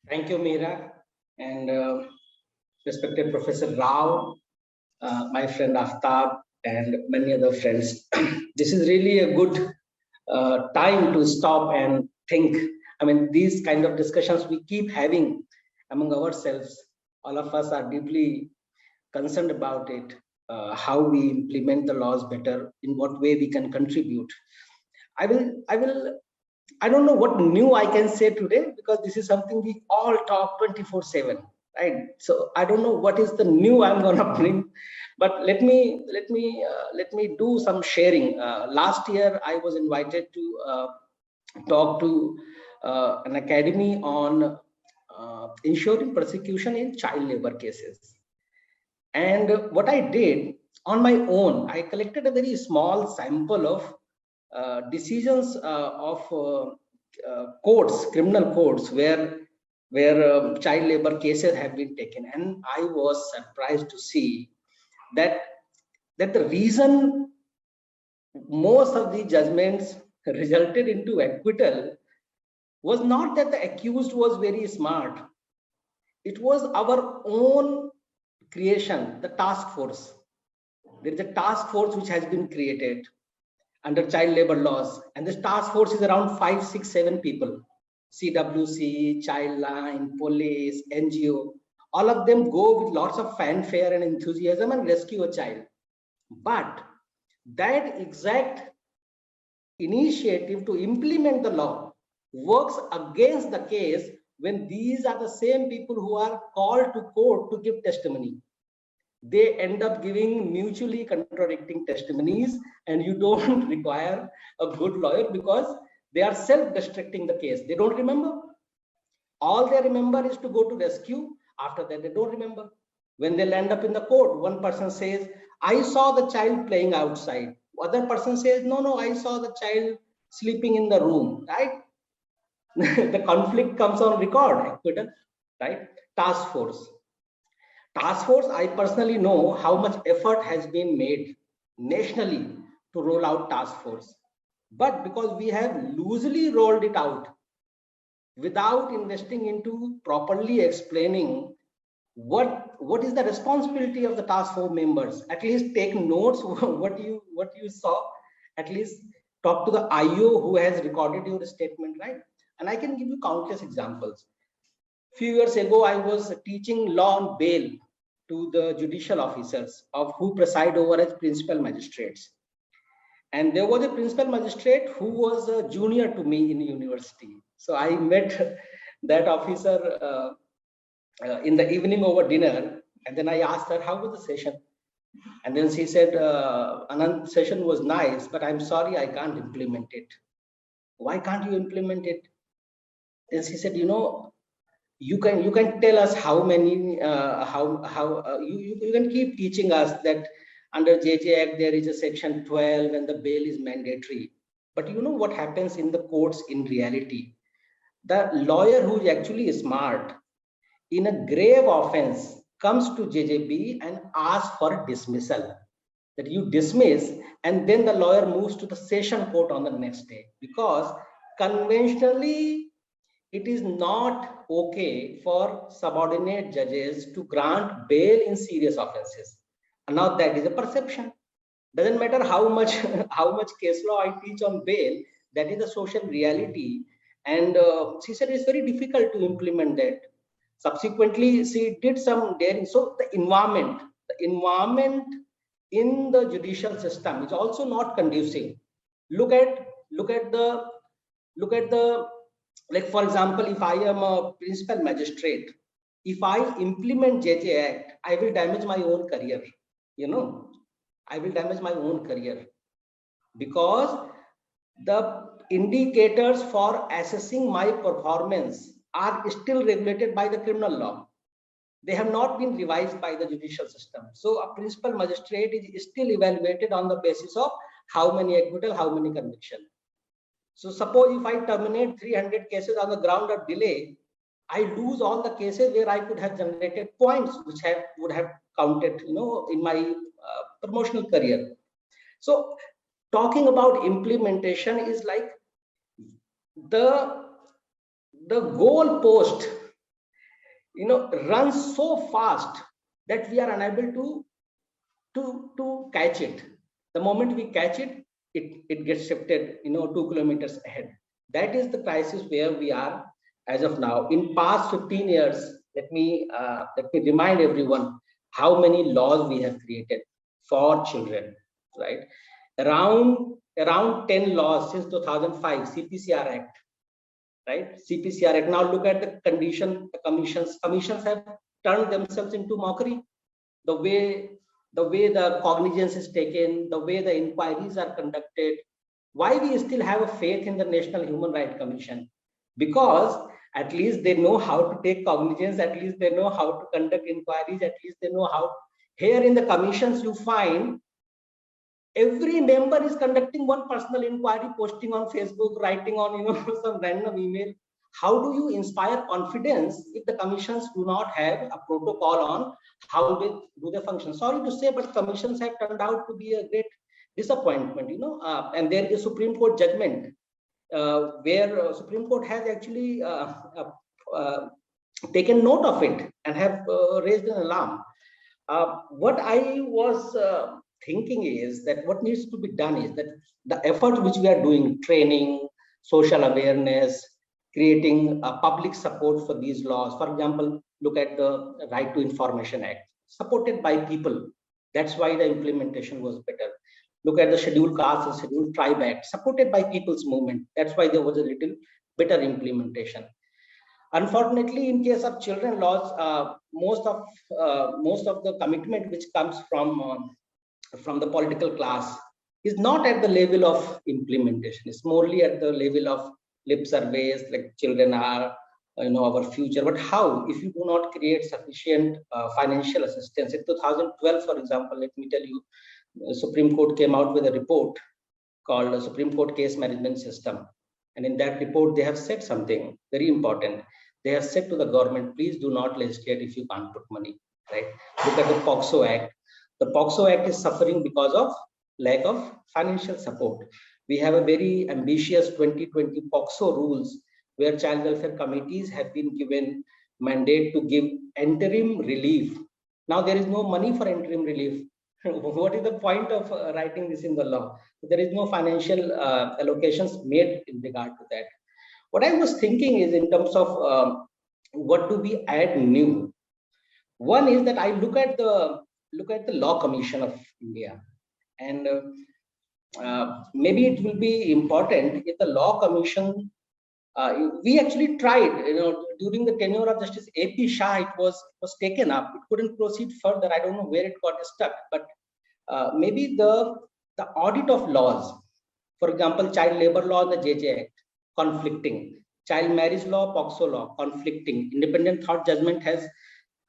Thank you, Meera, and respected Professor Rao, my friend Aftab, and many other friends. This is really a good time to stop and think. I mean, these kind of discussions we keep having among ourselves. All of us are deeply concerned about it, how we implement the laws better, in what way we can contribute. I don't know what new I can say today because this is something we all talk 24/7, right? So I don't know what is the new I'm gonna bring, but let me do some sharing. Last year I was invited to talk to an academy on ensuring prosecution in child labor cases. And what I did on my own, I collected a very small sample of decisions of courts, criminal courts, where child labor cases have been taken, and I was surprised to see that the reason most of the judgments resulted into acquittal was not that the accused was very smart. It was our own creation, the task force. There is a task force which has been created under child labor laws, and this task force is around 5, 6, 7 people. CWC, Childline, police, NGO, all of them go with lots of fanfare and enthusiasm and rescue a child. But that exact initiative to implement the law works against the case when these are the same people who are called to court to give testimony. They end up giving mutually contradicting testimonies, and you don't require a good lawyer because they are self-destructing the case. They don't remember. All they remember is to go to rescue. After that, they don't remember. When they land up in the court, one person says, I saw the child playing outside. Other person says, no, I saw the child sleeping in the room, right? The conflict comes on record, acquittal, right? Task force. Task force, I personally know how much effort has been made nationally to roll out task force. But because we have loosely rolled it out without investing into properly explaining what is the responsibility of the task force members, at least take notes what you saw, at least talk to the IO who has recorded your statement, right? And I can give you countless examples. Few years ago, I was teaching law on bail to the judicial officers of who preside over as principal magistrates. And there was a principal magistrate who was a junior to me in university. So I met that officer in the evening over dinner, and then I asked her, how was the session? And then she said, Anant, session was nice, but I'm sorry I can't implement it. Why can't you implement it? And she said, you can tell us how many you can keep teaching us that under JJ Act there is a section 12 and the bail is mandatory, but you know what happens in the courts in reality? The lawyer who is actually smart in a grave offense comes to JJB and asks for dismissal, that you dismiss, and then the lawyer moves to the session court on the next day, because conventionally it is not okay for subordinate judges to grant bail in serious offenses. And now that is a perception. Doesn't matter how much how much case law I teach on bail, that is the social reality. And she said it's very difficult to implement that. Subsequently, she did some daring. So the environment in the judicial system is also not conducive. Look at look at the look at the like, for example, if I am a principal magistrate, if I implement JJ Act, I will damage my own career. You know, I will damage my own career because the indicators for assessing my performance are still regulated by the criminal law. They have not been revised by the judicial system. So a principal magistrate is still evaluated on the basis of how many acquittal, how many conviction. So suppose if I terminate 300 cases on the ground of delay, I lose all the cases where I could have generated points which would have counted, in my promotional career. So talking about implementation is like the goal post runs so fast that we are unable to catch it. The moment we catch it, it gets shifted 2 kilometers ahead. That is the crisis where we are as of now. In past 15 years, let me remind everyone how many laws we have created for children, right? Around 10 laws since 2005, CPCR Act, right? CPCR Act. Now look at the commissions have turned themselves into mockery. The way the cognizance is taken, the way the inquiries are conducted. Why we still have a faith in the National Human Rights Commission? Because at least they know how to take cognizance, at least they know how to conduct inquiries, at least they know how. Here in the commissions, you find every member is conducting one personal inquiry, posting on Facebook, writing on some random email. How do you inspire confidence if the commissions do not have a protocol on how they do their function? Sorry to say, but commissions have turned out to be a great disappointment. And there is a Supreme Court judgment where Supreme Court has actually taken note of it and have raised an alarm. What I was thinking is that what needs to be done is that the effort which we are doing, training, social awareness, creating public support for these laws. For example, look at the Right to Information Act, supported by people. That's why the implementation was better. Look at the Scheduled Caste and Scheduled Tribe Act, supported by people's movement. That's why there was a little better implementation. Unfortunately, in case of children laws, most of the commitment which comes from the political class is not at the level of implementation. It's morely at the level of lip surveys, like children are our future. But how, if you do not create sufficient financial assistance? In 2012, for example, let me tell you, the Supreme Court came out with a report called the Supreme Court Case Management System. And in that report, they have said something very important. They have said to the government, please do not legislate if you can't put money, right? Look at the POXO Act. The POXO Act is suffering because of lack of financial support. We have a very ambitious 2020 POXO rules where child welfare committees have been given mandate to give interim relief. Now there is no money for interim relief. What is the point of writing this in the law? There is no financial allocations made in regard to that. What I was thinking is in terms of what do we add new. One is that I look at the Law Commission of India, and maybe it will be important if the Law Commission. We actually tried, during the tenure of Justice A.P. Shah, it was taken up. It couldn't proceed further. I don't know where it got stuck, but maybe the audit of laws, for example, child labor law, the JJ Act, conflicting. Child marriage law, POXO law, conflicting. Independent thought judgment has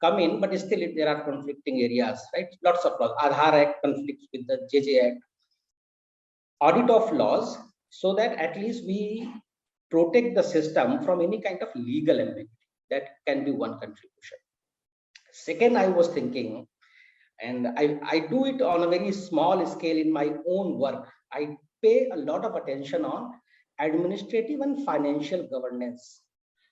come in, but still there are conflicting areas, right? Lots of laws. Aadhaar Act conflicts with the JJ Act. Audit of laws, so that at least we protect the system from any kind of legal ambiguity. That can be one contribution. Second, I was thinking, and I do it on a very small scale in my own work. I pay a lot of attention on administrative and financial governance,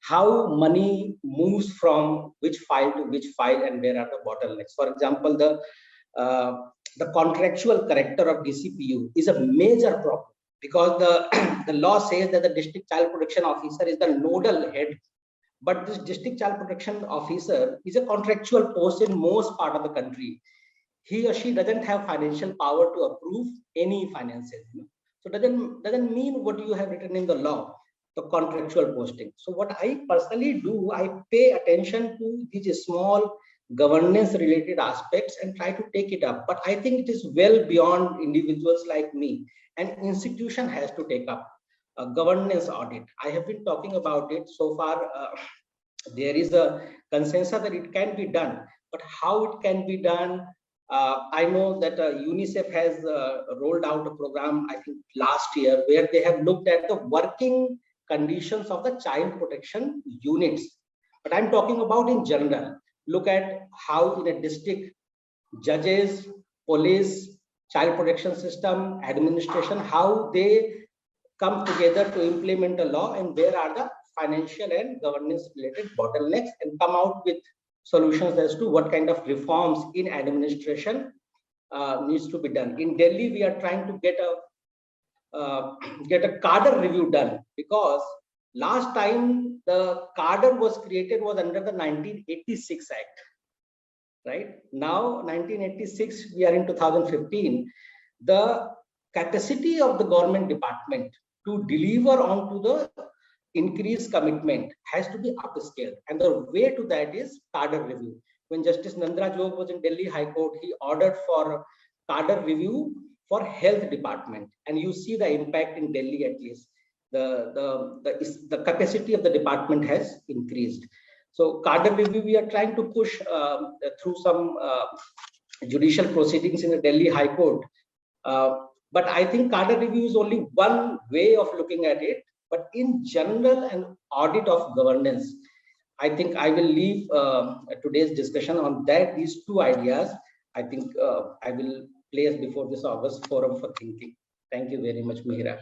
how money moves from which file to which file and where are the bottlenecks. For example, the contractual character of DCPU is a major problem, because the law says that the district child protection officer is the nodal head, but this district child protection officer is a contractual post in most part of the country. He or she doesn't have financial power to approve any finances. So doesn't mean what you have written in the law, the contractual posting. So what I personally do, I pay attention to these small governance related aspects and try to take it up. But I think it is well beyond individuals like me. An institution has to take up a governance audit. I have been talking about it so far. There is a consensus that it can be done, but how it can be done, I know that UNICEF has rolled out a program, I think last year, where they have looked at the working conditions of the child protection units. But I'm talking about in general. Look at how in a district, judges, police, child protection system, administration, how they come together to implement a law, and where are the financial and governance related bottlenecks and come out with solutions as to what kind of reforms in administration needs to be done. In Delhi, we are trying to get a cadre review done, because last time the cadre was created was under the 1986 Act. Right now, 1986, we are in 2015. The capacity of the government department to deliver onto the increased commitment has to be upscaled, and the way to that is cadre review. When Justice Nandra Jog was in Delhi High Court, he ordered for cadre review for health department, and you see the impact in Delhi. At least the capacity of the department has increased. So cadre review, we are trying to push through some judicial proceedings in the Delhi High Court. But I think cadre review is only one way of looking at it. But in general, an audit of governance, I think I will leave today's discussion on that. These two ideas, I think I will place before this August forum for thinking. Thank you very much, Mihira.